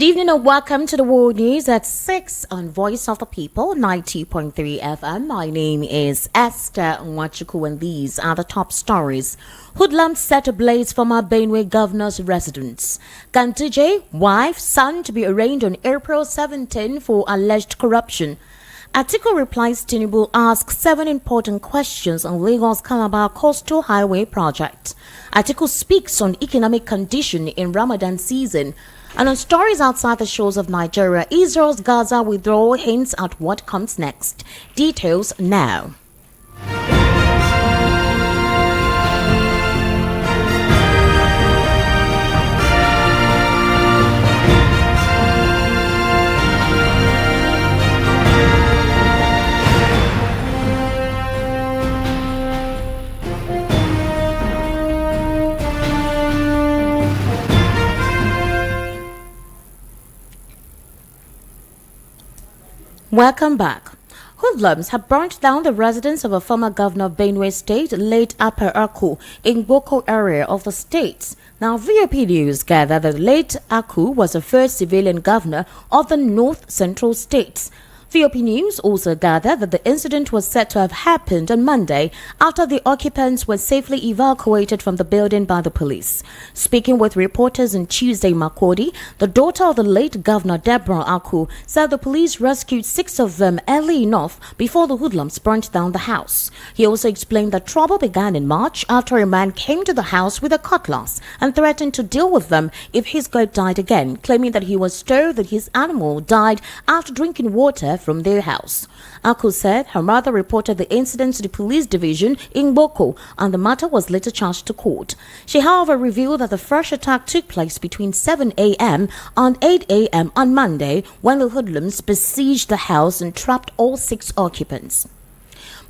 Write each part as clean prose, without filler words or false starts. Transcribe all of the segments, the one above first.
Good evening and welcome to the World News at 6 on Voice of the People, 90.3 FM. My name is Esther Nwachukwu and these are the top stories. Hoodlums set ablaze former Benue governor's residence. Ganduje, wife, son to be arraigned on April 17 for alleged corruption. Atiku replies Tinubu asks 7 important questions on Lagos-Calabar Coastal Highway project. Atiku speaks on economic condition in Ramadan season. And on stories outside the shores of Nigeria, Israel's Gaza withdrawal hints at what comes next. Details now. Welcome back. Hoodlums have burnt down the residence of a former governor of Benue State, late Upper Aku, in Boko area of the state. Now, VOP News gathered that late Aku was the first civilian governor of the North Central states. VOP News also gathered that the incident was said to have happened on Monday after the occupants were safely evacuated from the building by the police. Speaking with reporters on Tuesday, Makurdi, the daughter of the late Governor Deborah Aku, said the police rescued 6 of them early enough before the hoodlums burnt down the house. He also explained that trouble began in March after a man came to the house with a cutlass and threatened to deal with them if his goat died again, claiming that he was told that his animal died after drinking water from their house. Aku said her mother reported the incident to the police division in Boko and the matter was later charged to court. She, however, revealed that the first attack took place between 7 a.m. and 8 a.m. on Monday when the hoodlums besieged the house and trapped all 6 occupants.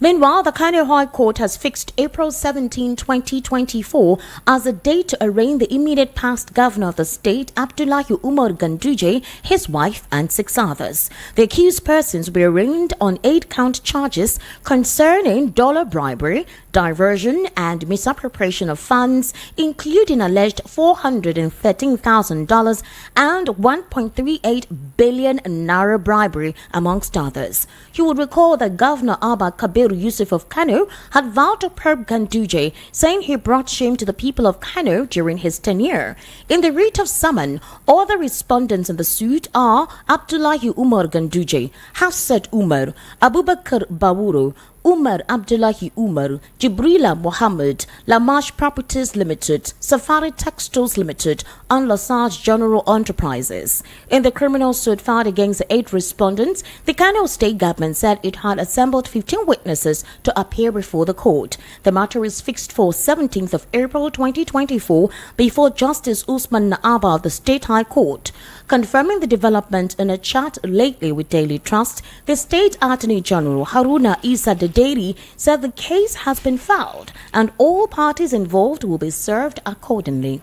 Meanwhile, the Kano High Court has fixed April 17, 2024 as a date to arraign the immediate past governor of the state, Abdullahi Umar Ganduje, his wife and 6 others. The accused persons were arraigned on 8-count charges concerning dollar bribery, diversion and misappropriation of funds, including alleged $413,000 and 1.38 billion naira bribery, amongst others. You would recall that Governor Abba Kabir Yusuf of Kano had vowed to probe Ganduje, saying he brought shame to the people of Kano during his tenure. In the writ of summon, all the respondents in the suit are Abdullahi Umar Ganduje, Hafsat Umar, Abubakar Bawuro, Umar Abdullahi Umar, Jibrila Mohammed, Lamash Properties Limited, Safari Textiles Limited, and Lasage General Enterprises. In the criminal suit filed against the 8 respondents, the Kano state government said it had assembled 15 witnesses to appear before the court. The matter is fixed for 17th of April 2024 before Justice Usman Naaba of the State High Court. Confirming the development in a chat lately with Daily Trust, the State Attorney General Haruna Isa Dederi said the case has been filed and all parties involved will be served accordingly.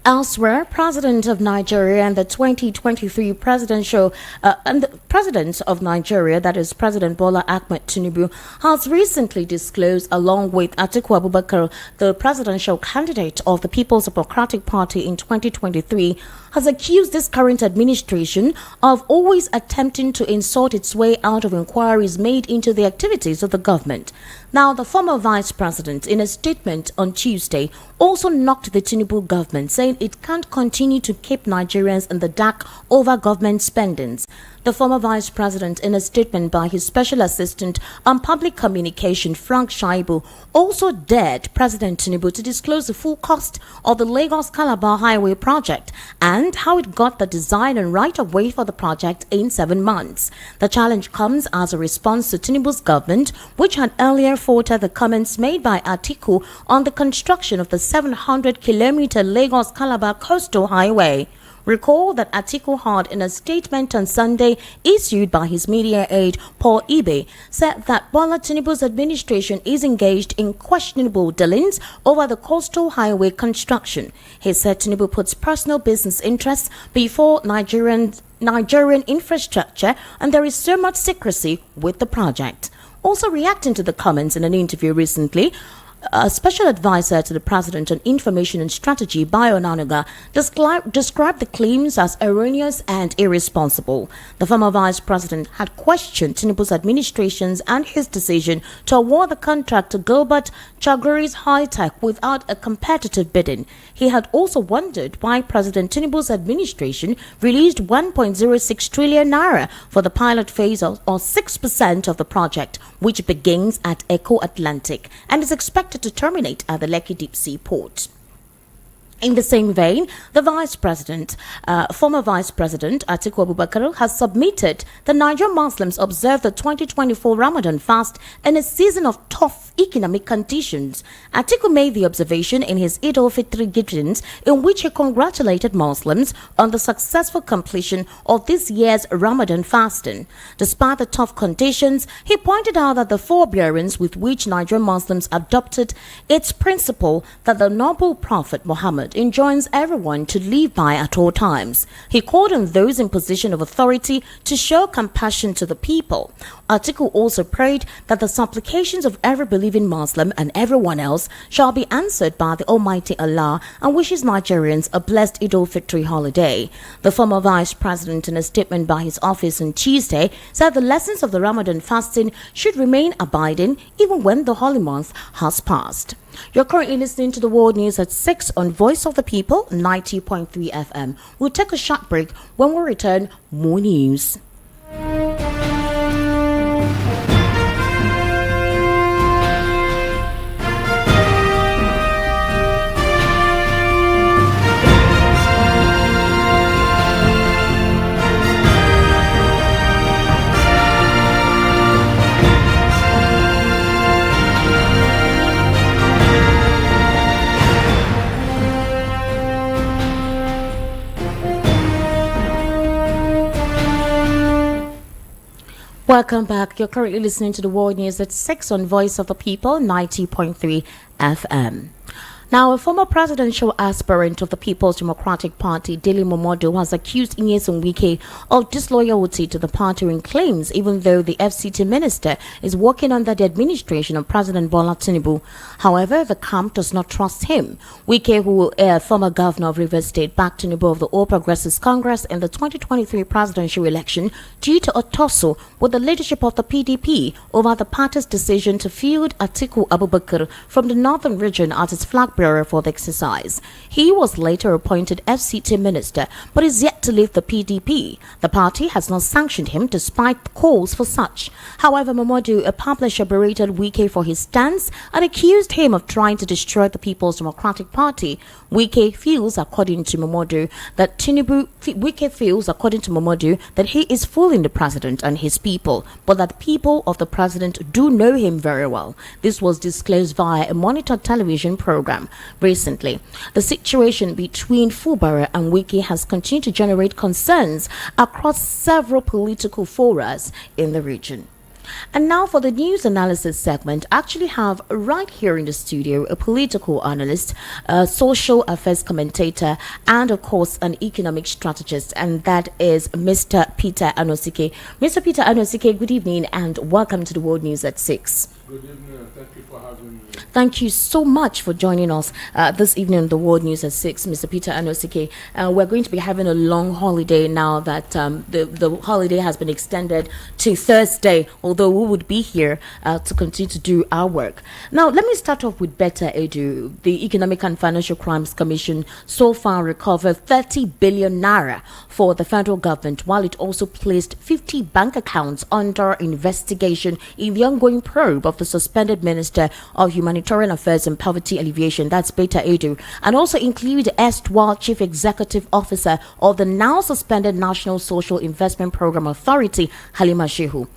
Elsewhere, President of Nigeria and the 2023 presidential and the President of Nigeria, that is President Bola Ahmed Tinubu, has recently disclosed, along with Atiku Abubakar, the presidential candidate of the People's Democratic Party in 2023, has accused this current administration of always attempting to insult its way out of inquiries made into the activities of the government. Now, the former vice president, in a statement on Tuesday, also knocked the Tinubu government, saying it can't continue to keep Nigerians in the dark over government spendings. The former vice president, in a statement by his special assistant on public communication, Frank Shaibu, also dared President Tinubu to disclose the full cost of the Lagos-Calabar Highway project and how it got the design and right-of-way for the project in 7 months. The challenge comes as a response to Tinubu's government, which had earlier faulted the comments made by Atiku on the construction of the 700-kilometer Lagos-Calabar Coastal Highway. Recall that Atiku had, in a statement on Sunday issued by his media aide Paul Ibe, said that Bola Tinubu's administration is engaged in questionable dealings over the coastal highway construction. He said Tinubu puts personal business interests before Nigerian infrastructure and there is so much secrecy with the project. Also reacting to the comments in an interview recently, a special advisor to the president on information and strategy, Bayo Onanuga, described the claims as erroneous and irresponsible. The former vice president had questioned Tinubu's administrations and his decision to award the contract to Gilbert Chaguri's High-Tech without a competitive bidding. He had also wondered why President Tinubu's administration released 1.06 trillion naira for the pilot phase or 6% of the project, which begins at Eco Atlantic and is expected to terminate at the Lekki Deep Sea Port. In the same vein, the former vice president Atiku Abubakar has submitted that Nigerian Muslims observe the 2024 Ramadan fast in a season of tough economic conditions. Atiku made the observation in his Eid al-Fitr greetings, in which he congratulated Muslims on the successful completion of this year's Ramadan fasting. Despite the tough conditions, he pointed out that the forbearance with which Nigerian Muslims adopted its principle that the noble Prophet Muhammad enjoins everyone to live by at all times. He called on those in position of authority to show compassion to the people. Atiku also prayed that the supplications of every believing Muslim and everyone else shall be answered by the Almighty Allah, and wishes Nigerians a blessed Eid al-Fitr holiday. The former vice president, in a statement by his office on Tuesday, said the lessons of the Ramadan fasting should remain abiding even when the holy month has passed. You're currently listening to the World News at 6 on Voice of the People, 90.3 FM. We'll take a short break. When we return, more news. Welcome back. You're currently listening to the World News at 6 on Voice of the People, 90.3 FM. Now, a former presidential aspirant of the People's Democratic Party, Dele Momodu, has accused Nyesom Wike of disloyalty to the party and claims even though the FCT minister is working under the administration of President Bola Tinubu. However, the camp does not trust him. Wike, who former governor of Rivers State, backed Tinubu of the All Progressives Congress in the 2023 presidential election due to a tussle with the leadership of the PDP over the party's decision to field Atiku Abubakar from the northern region as its flag bearer for the exercise. He was later appointed FCT minister, but is yet to leave the PDP. The party has not sanctioned him despite calls for such. However, Momodu, a publisher, berated Wike for his stance and accused him of trying to destroy the People's Democratic Party. Wike feels, according to Momodu, that he is fooling the president and his people, but that people of the president do know him very well. This was disclosed via a monitored television program recently. The situation between Fubara and Wike has continued to generate concerns across several political forums in the region. And now for the news analysis segment, I actually have right here in the studio a political analyst, a social affairs commentator, and of course an economic strategist, and that is Mr. Peter Anosike. Mr. Peter Anosike, good evening and welcome to the World News at 6. Good evening and thank you for having me. Thank you so much for joining us this evening on the World News at 6, Mr. Peter Anosike. We're going to be having a long holiday now that the holiday has been extended to Thursday, although we would be here to continue to do our work. Now, let me start off with Better Edu. The Economic and Financial Crimes Commission so far recovered 30 billion naira for the federal government, while it also placed 50 bank accounts under investigation in the ongoing probe of the suspended Minister of Humanitarian Affairs and Poverty Alleviation, that's Better Edu, and also include erstwhile Chief Executive Officer of the now suspended National Social Investment Program Authority, Halima Shehu.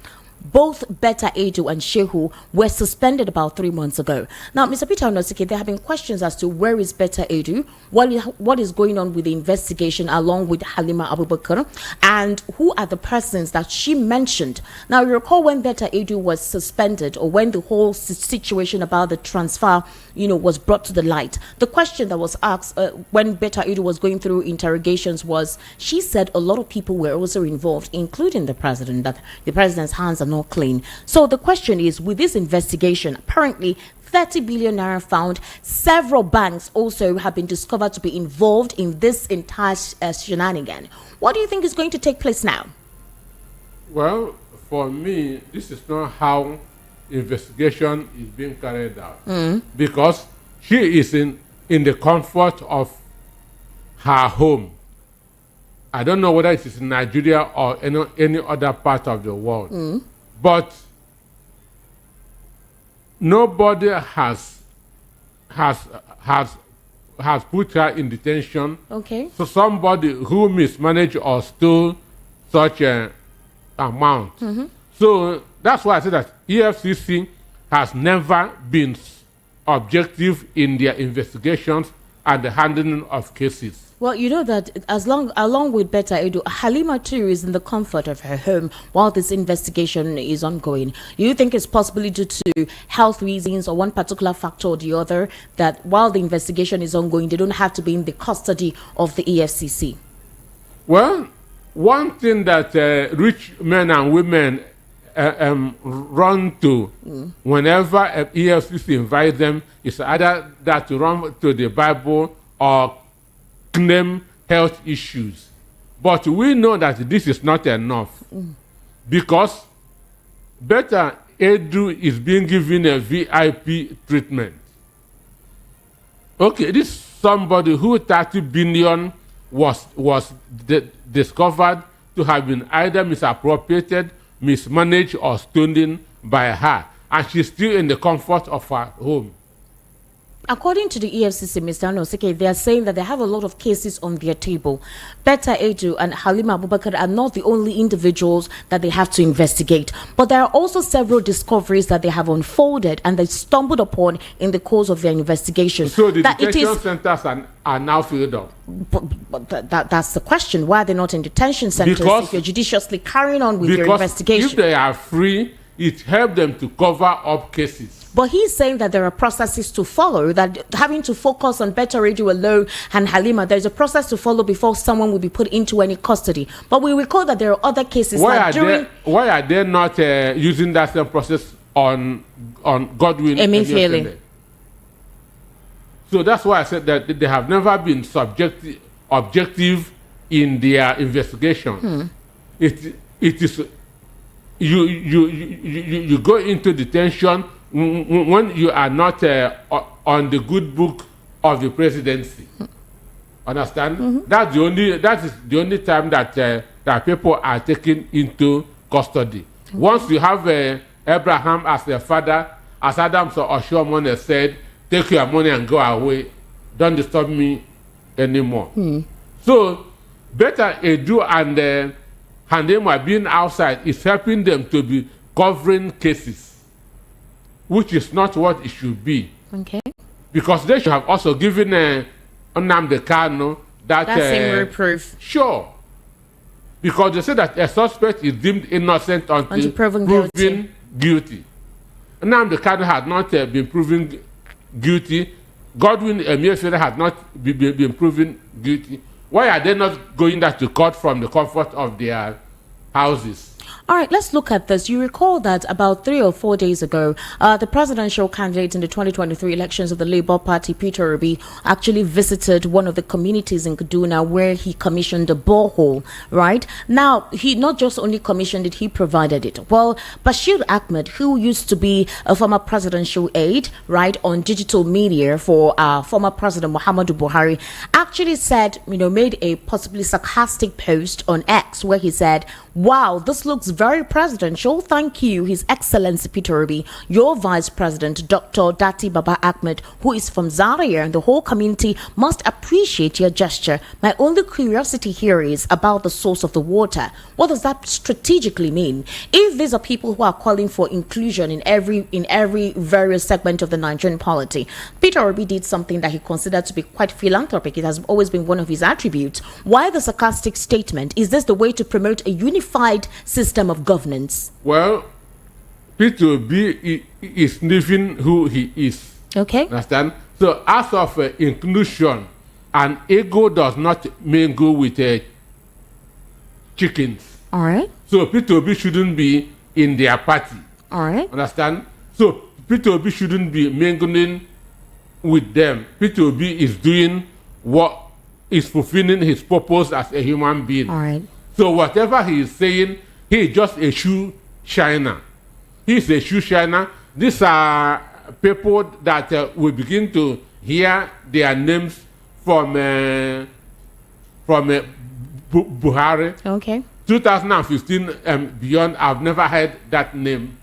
Both Better Edu and Shehu were suspended about 3 months ago. Now, Mr. Peter Onosike, there have been questions as to where is Better Edu, what is going on with the investigation along with Halima Abubakar, and who are the persons that she mentioned. Now, you recall when Better Edu was suspended, or when the whole situation about the transfer, was brought to the light. The question that was asked when Better Edu was going through interrogations was, she said a lot of people were also involved, including the president, that the president's hands are not clean. So the question is, with this investigation, apparently 30 billion naira found. Several banks also have been discovered to be involved in this entire shenanigan. What do you think is going to take place now? Well, for me, this is not how investigation is being carried out. Because she is in the comfort of her home. I don't know whether it is in Nigeria or any other part of the world. But nobody has put her in detention. Okay. So somebody who mismanaged or stole such an amount. So that's why I say that EFCC has never been objective in their investigations and the handling of cases. Well, you know that along with Betta Edu, Halima too is in the comfort of her home while this investigation is ongoing. You think it's possibly due to health reasons or one particular factor or the other that while the investigation is ongoing, they don't have to be in the custody of the EFCC? Well, one thing that rich men and women run to whenever EFCC invite them is either that to run to the Bible or claim health issues. But we know that this is not enough because Betta Edu is being given a VIP treatment. Okay, this is somebody who 30 billion was discovered to have been either misappropriated, mismanaged, or stolen by her, and she's still in the comfort of her home. According to the EFCC, Mr. Anosike, they are saying that they have a lot of cases on their table. Betta Edu and Halima Abubakar are not the only individuals that they have to investigate, but there are also several discoveries that they have unfolded and they stumbled upon in the course of their investigation. So the detention centers are now filled up. But that's the question. Why are they not in detention centers if you're judiciously carrying on with your investigation? If they are free, it helps them to cover up cases. But he's saying that there are processes to follow, that having to focus on Betta Edu alone and Halima, there's a process to follow before someone will be put into any custody. But we recall that there are other cases. Why are they not using that same process on Godwin Emefiele? So that's why I said that they have never been objective in their investigation. It is you go into detention when you are not on the good book of the presidency. Understand? That is the only time that people are taken into custody. Once you have Abraham as their father, as Adam Oshiomhole said, take your money and go away. Don't disturb me anymore. So Betta Edu and Handema being outside is helping them to be covering cases, which is not what it should be. Okay. Because they should have also given Nnamdi Kanu that same reproof. Sure. Because they say that a suspect is deemed innocent until proven guilty. Nnamdi Kanu had not been proven guilty. Godwin Emefiele had not been proven guilty. Why are they not going that to court from the comfort of their houses? All right, let's look at this. You recall that about 3 or 4 days ago, the presidential candidate in the 2023 elections of the Labour Party, Peter Obi, actually visited one of the communities in Kaduna where he commissioned a borehole, right? Now, he not just only commissioned it, he provided it. Well, Bashir Ahmed, who used to be a former presidential aide, right, on digital media for former President Muhammadu Buhari, actually said, made a possibly sarcastic post on X where he said, "Wow, this looks very presidential. Thank you, His Excellency Peter Obi, your Vice President, Dr. Dati Baba Ahmed, who is from Zaria, and the whole community must appreciate your gesture. My only curiosity here is about the source of the water. What does that strategically mean? If these are people who are calling for inclusion in every various segment of the Nigerian polity, Peter Obi did something that he considered to be quite philanthropic. It has always been one of his attributes. Why the sarcastic statement? Is this the way to promote a unified system of governance?" Well, Peter Obi is living who he is. Okay. Understand? So as of inclusion, an ego does not mingle with chickens. All right. So Peter Obi shouldn't be in their party. All right. Understand? So Peter Obi shouldn't be mingling with them. Peter Obi is doing what is fulfilling his purpose as a human being. All right. So whatever he is saying, he is just a shoe shiner. He is a shoe shiner. These are people that we begin to hear their names from Buhari. Okay. 2015 and beyond, I've never heard that name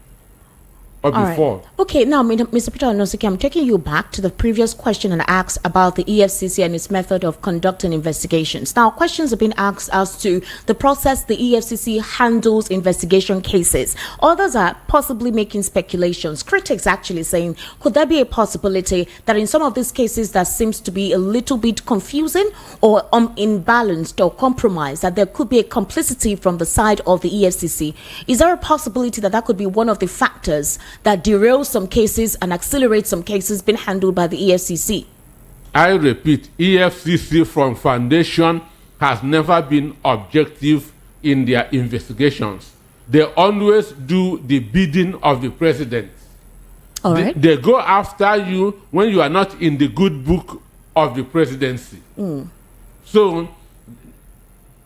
before. Right. Okay, now, Mr. Peter Onosike, I'm taking you back to the previous question and asked about the EFCC and its method of conducting investigations. Now, questions have been asked as to the process the EFCC handles investigation cases. Others are possibly making speculations. Critics actually saying, could there be a possibility that in some of these cases that seems to be a little bit confusing or imbalanced or compromised, that there could be a complicity from the side of the EFCC? Is there a possibility that that could be one of the factors that derails some cases and accelerates some cases being handled by the EFCC? I repeat, EFCC from foundation has never been objective in their investigations. They always do the bidding of the president. All right. They go after you when you are not in the good book of the presidency. So,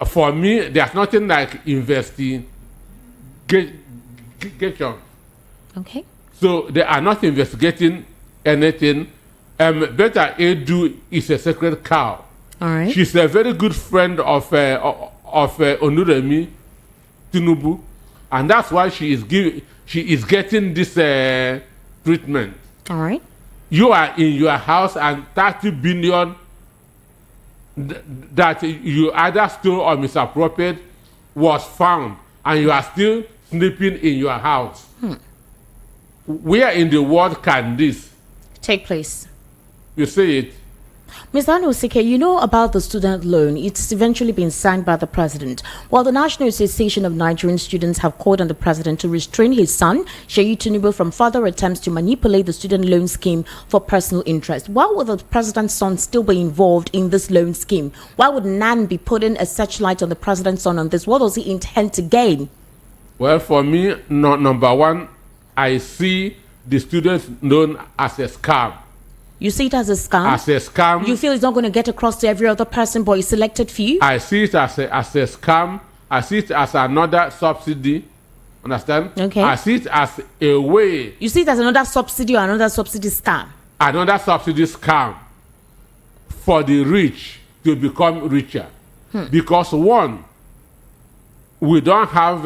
for me, there's nothing like investigation. Okay. So they are not investigating anything. Beta Edu is a sacred cow. All right. She's a very good friend of Onuremi Tinubu, and that's why she is getting this treatment. All right. You are in your house and 30 billion that you either stole or misappropriated was found, and you are still sleeping in your house. Where in the world can this take place? You say it. Mr. Onosike, you know about the student loan. It's eventually been signed by the president. While the National Association of Nigerian Students have called on the president to restrain his son, Seyi Tinubu, from further attempts to manipulate the student loan scheme for personal interest. Why would the president's son still be involved in this loan scheme? Why would NAN be putting a searchlight on the president's son on this? What does he intend to gain? Well, for me, number one, I see the students loan as a scam. You see it as a scam? As a scam. You feel it's not going to get across to every other person, but it's selected for you? I see it as a scam. I see it as another subsidy. Understand? Okay. I see it as a way. You see it as another subsidy or another subsidy scam? Another subsidy scam for the rich to become richer. Because one, we don't have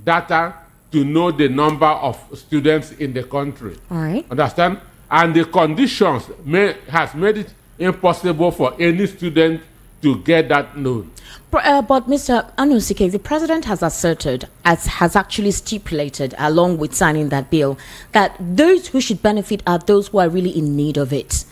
data to know the number of students in the country. All right. Understand? And the conditions has made it impossible for any student to get that loan. But Mr. Onosike, the president has asserted, has actually stipulated, along with signing that bill, that those who should benefit are those who are really in need of it.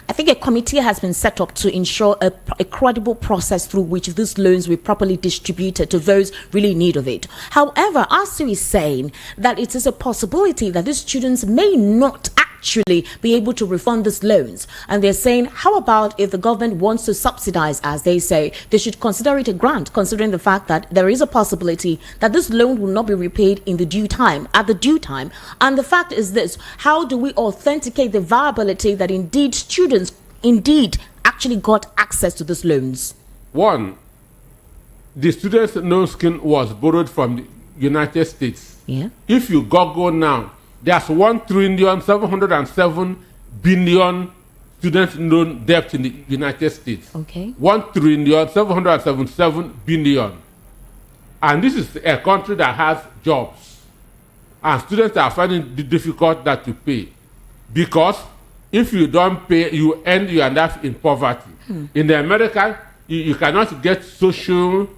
I think a committee has been set up to ensure a credible process through which these loans will be properly distributed to those really in need of it. However, ASU is saying that it is a possibility that these students may not actually be able to refund these loans. And they're saying, how about if the government wants to subsidize, as they say, they should consider it a grant, considering the fact that there is a possibility that this loan will not be repaid in the due time, at the due time. And the fact is this: how do we authenticate the viability that indeed students actually got access to these loans? One, the students' loan scheme was borrowed from the United States. Yeah. If you Google now, there's 1,707 billion student loan debt in the United States. Okay. 1,777 billion. And this is a country that has jobs. And students are finding it difficult that to pay. Because if you don't pay, you end up in poverty. In America, you cannot get social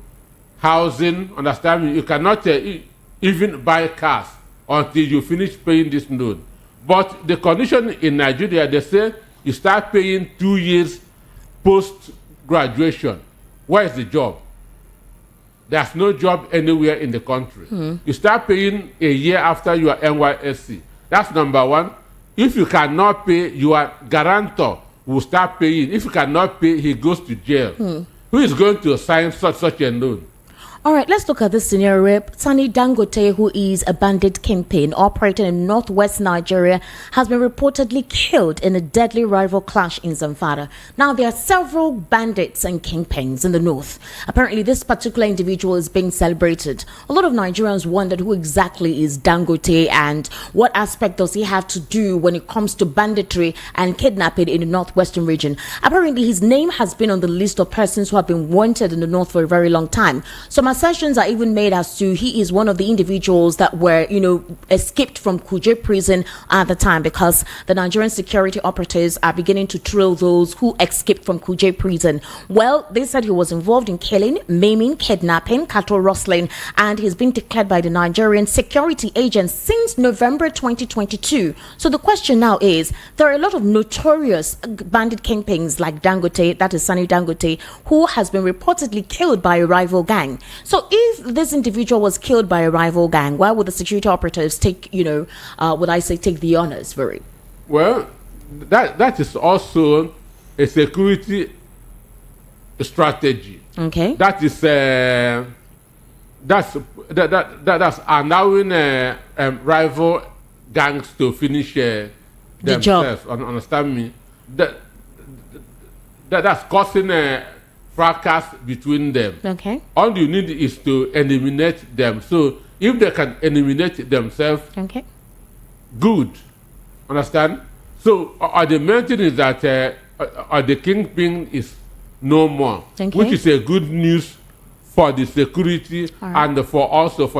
housing, understand me? You cannot even buy cars until you finish paying this loan. But the condition in Nigeria, they say you start paying 2 years post-graduation. Where is the job? There's no job anywhere in the country. You start paying a year after your NYSC. That's number one. If you cannot pay, your guarantor will start paying. If you cannot pay, he goes to jail. Who is going to sign such a loan? All right, let's look at this scenario. Sani Dangote, who is a bandit kingpin operating in northwest Nigeria, has been reportedly killed in a deadly rival clash in Zamfara. Now, there are several bandits and kingpins in the north. Apparently, this particular individual is being celebrated. A lot of Nigerians wondered who exactly is Dangote and what aspect does he have to do when it comes to banditry and kidnapping in the northwestern region. Apparently, his name has been on the list of persons who have been wanted in the north for a very long time. Some assertions are even made as to he is one of the individuals that were, escaped from Kuje prison at the time, because the Nigerian security operatives are beginning to trail those who escaped from Kuje prison. Well, they said he was involved in killing, maiming, kidnapping, cattle rustling, and he's been declared by the Nigerian security agents since November 2022. So the question now is, there are a lot of notorious bandit kingpins like Dangote, that is Sani Dangote, who has been reportedly killed by a rival gang. So if this individual was killed by a rival gang, why would the security operatives take, take the honors for it? Well, that is also a security strategy. Okay. That is that's allowing rival gangs to finish themselves. Understand me? That's causing a fracas between them. Okay. All you need is to eliminate them. So if they can eliminate themselves, okay, good. Understand? So the main thing is that the kingpin is no more, okay, which is a good news for the security and for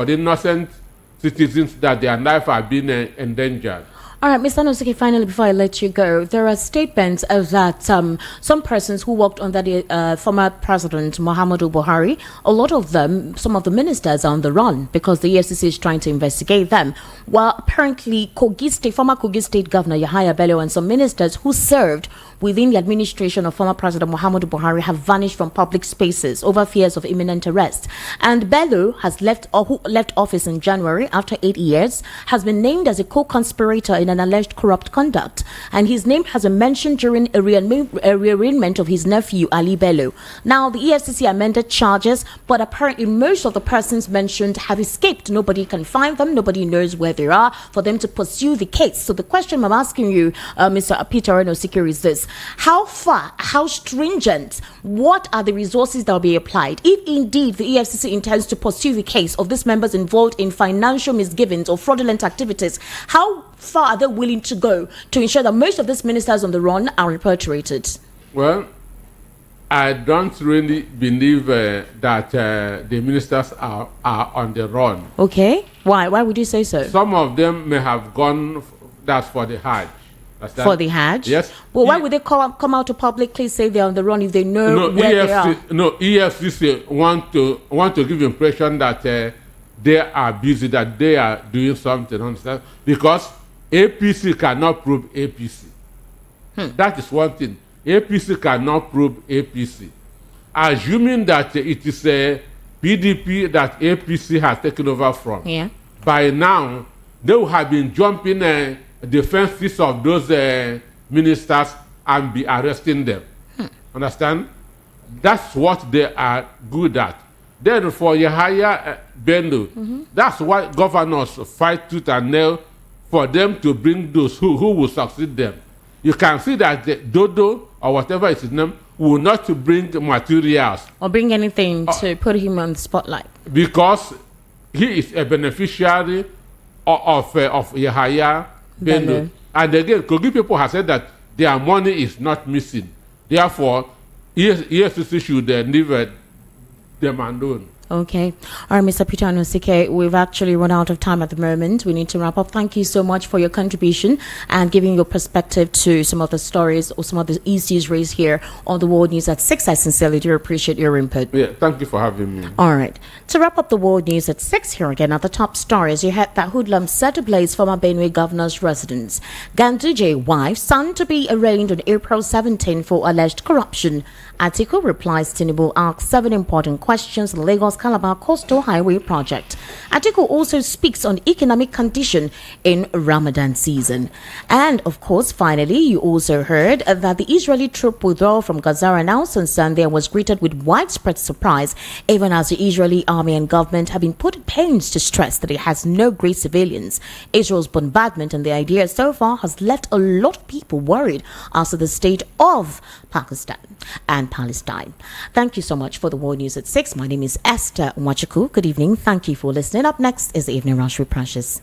the innocent citizens that their life are being endangered. All right, Mr. Nosike, finally, before I let you go, there are statements that some persons who worked under the former president, Muhammadu Buhari, a lot of them, some of the ministers are on the run because the EFCC is trying to investigate them. While apparently former Kogi State Governor Yahaya Bello and some ministers who served within the administration of former President Muhammadu Buhari have vanished from public spaces over fears of imminent arrest. And Bello has left office in January after 8 years, has been named as a co-conspirator in an alleged corrupt conduct, and his name has been mentioned during a rearrangement of his nephew Ali Bello. Now, the EFCC amended charges, but apparently most of the persons mentioned have escaped. Nobody can find them. Nobody knows where they are for them to pursue the case. So the question I'm asking you, Mr. Peter Nosike, is this: how far, how stringent, what are the resources that will be applied if indeed the EFCC intends to pursue the case of these members involved in financial misgivings or fraudulent activities? How far are they willing to go to ensure that most of these ministers on the run are repatriated? Well, I don't really believe that the ministers are on the run. Okay. Why? Why would you say so? Some of them may have gone, that's for the Hajj. For the Hajj? Yes. Well, why would they come out to publicly say they're on the run if they know where they are? No, EFCC want to give impression that they are busy, that they are doing something, understand? Because APC cannot prove APC. That is one thing. APC cannot prove APC. Assuming that it is a PDP that APC has taken over from, by now, they would have been jumping the fences of those ministers and be arresting them. Understand? That's what they are good at. Then for Yahaya Bello, that's why governors fight tooth and nail for them to bring those who will succeed them. You can see that the Dodo or whatever is his name will not bring materials or bring anything to put him on the spotlight, because he is a beneficiary of Yahaya Bello. And again, Kogi people have said that their money is not missing. Therefore, EFCC should leave them alone. Okay. All right, Mr. Peter Nosike, we've actually run out of time at the moment. We need to wrap up. Thank you so much for your contribution and giving your perspective to some of the stories or some of the issues raised here on the World News at 6. I sincerely do appreciate your input. Yeah, thank you for having me. All right. To wrap up the World News at 6 here again at the top stories, you heard that hoodlums set ablaze former Benue governor's residence. Ganduje wife, son to be arraigned on April 17 for alleged corruption. Atiku replies Tinubu asks 7 important questions on the Lagos-Calabar Coastal Highway project. Atiku also speaks on economic condition in Ramadan season. And of course, finally, you also heard that the Israeli troop withdrawal from Gaza announced on Sunday was greeted with widespread surprise, even as the Israeli army and government have been put pains to stress that it has no great civilians. Israel's bombardment and the idea so far has left a lot of people worried as to the state of Pakistan and Palestine. Thank you so much for the World News at 6. My name is Esther Mwachuku. Good evening. Thank you for listening. Up next is the Evening Rush with Precious.